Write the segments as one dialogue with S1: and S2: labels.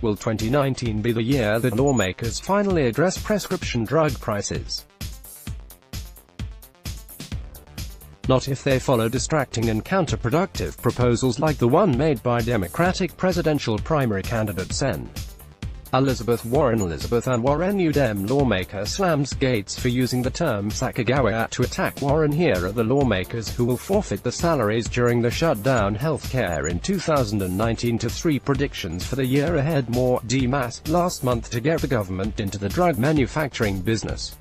S1: Will 2019 be the year that lawmakers finally address prescription drug prices? Not if they follow distracting and counterproductive proposals like the one made by Democratic presidential primary candidate Sen. Elizabeth Warren. Elizabeth Ann Warren, UDem lawmaker, slams Gates for using the term Sacagawea to attack Warren. Here are the lawmakers who will forfeit the salaries during the shutdown health care in 2019 to 3 predictions for the year ahead. More DMAS last month to get the government into the drug manufacturing business.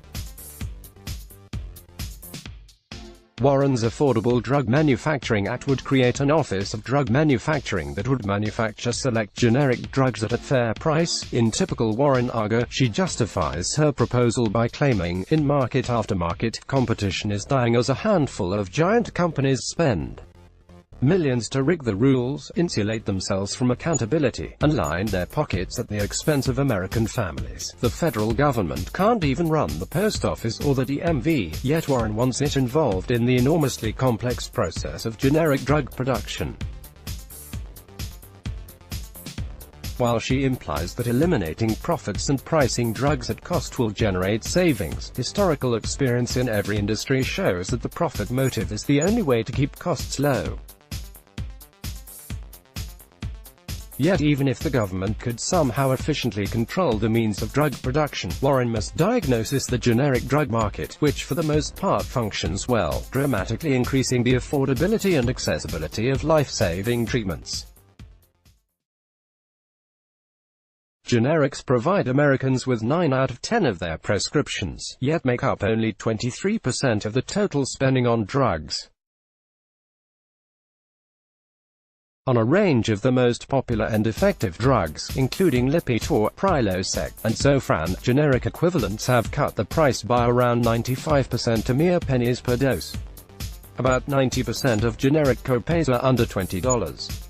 S1: Warren's Affordable Drug Manufacturing Act would create an Office of Drug Manufacturing that would manufacture select generic drugs at a fair price. In typical Warren argot, she justifies her proposal by claiming, in market after market, competition is dying as a handful of giant companies spend millions to rig the rules, insulate themselves from accountability, and line their pockets at the expense of American families. The federal government can't even run the post office or the DMV, yet Warren wants it involved in the enormously complex process of generic drug production. While she implies that eliminating profits and pricing drugs at cost will generate savings, historical experience in every industry shows that the profit motive is the only way to keep costs low. Yet even if the government could somehow efficiently control the means of drug production, Warren must diagnose the generic drug market, which for the most part functions well, dramatically increasing the affordability and accessibility of life-saving treatments. Generics provide Americans with 9 out of 10 of their prescriptions, yet make up only 23% of the total spending on drugs. On a range of the most popular and effective drugs, including Lipitor, Prilosec, and Zofran, generic equivalents have cut the price by around 95% to mere pennies per dose. About 90% of generic copays are under $20.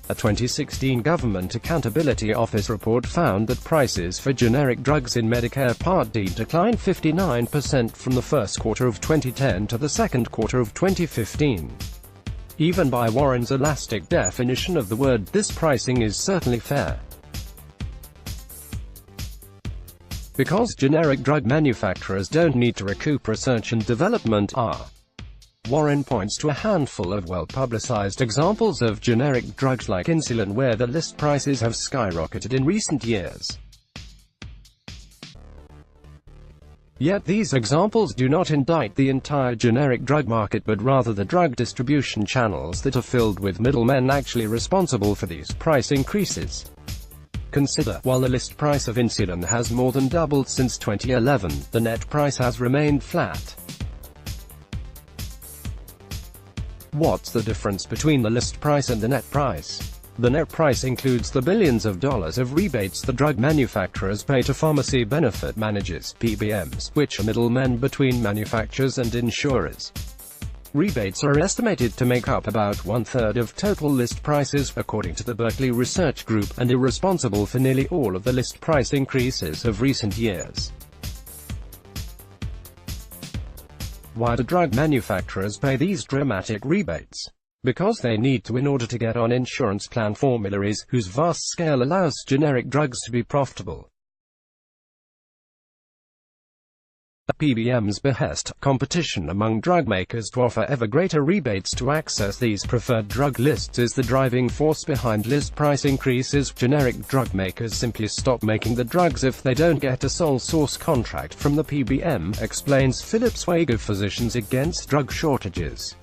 S1: A 2016 Government Accountability Office report found that prices for generic drugs in Medicare Part D declined 59% from the first quarter of 2010 to the second quarter of 2015. Even by Warren's elastic definition of the word, this pricing is certainly fair. Because generic drug manufacturers don't need to recoup research and development, Warren points to a handful of well-publicized examples of generic drugs like insulin where the list prices have skyrocketed in recent years. Yet these examples do not indict the entire generic drug market but rather the drug distribution channels that are filled with middlemen actually responsible for these price increases. Consider, while the list price of insulin has more than doubled since 2011, the net price has remained flat. What's the difference between the list price and the net price? The net price includes the billions of dollars of rebates the drug manufacturers pay to pharmacy benefit managers, PBMs, which are middlemen between manufacturers and insurers. Rebates are estimated to make up about 1/3 of total list prices, according to the Berkeley Research Group, and are responsible for nearly all of the list price increases of recent years. Why do drug manufacturers pay these dramatic rebates? Because they need to in order to get on insurance plan formularies, whose vast scale allows generic drugs to be profitable. At PBM's behest, competition among drug makers to offer ever greater rebates to access these preferred drug lists is the driving force behind list price increases. Generic drug makers simply stop making the drugs if they don't get a sole source contract from the PBM, explains Philip Swag of Physicians Against Drug Shortages.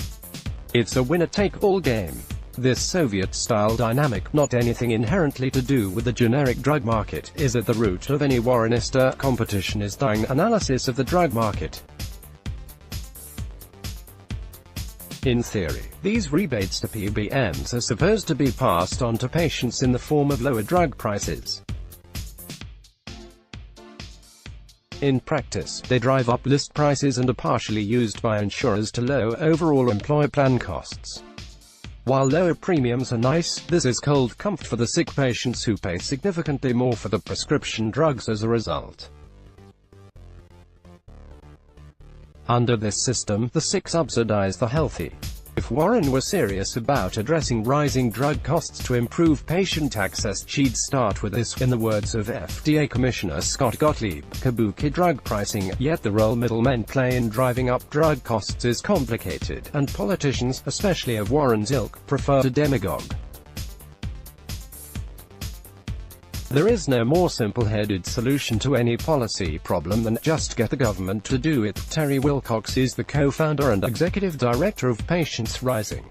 S1: It's a winner-take-all game. This Soviet-style dynamic, not anything inherently to do with the generic drug market, is at the root of any Warrenista competition is dying analysis of the drug market. In theory, these rebates to PBMs are supposed to be passed on to patients in the form of lower drug prices. In practice, they drive up list prices and are partially used by insurers to lower overall employer plan costs. While lower premiums are nice, this is cold comfort for the sick patients who pay significantly more for the prescription drugs as a result. Under this system, the sick subsidize the healthy. If if Warren were serious about addressing rising drug costs to improve patient access, she'd start with this. In the words of FDA Commissioner Scott Gottlieb, kabuki drug pricing, yet the role middlemen play in driving up drug costs is complicated, and politicians, especially of Warren's ilk, prefer a demagogue. There is no more simple-headed solution to any policy problem than just get the government to do it. Terry Wilcox is the co-founder and executive director of Patients Rising.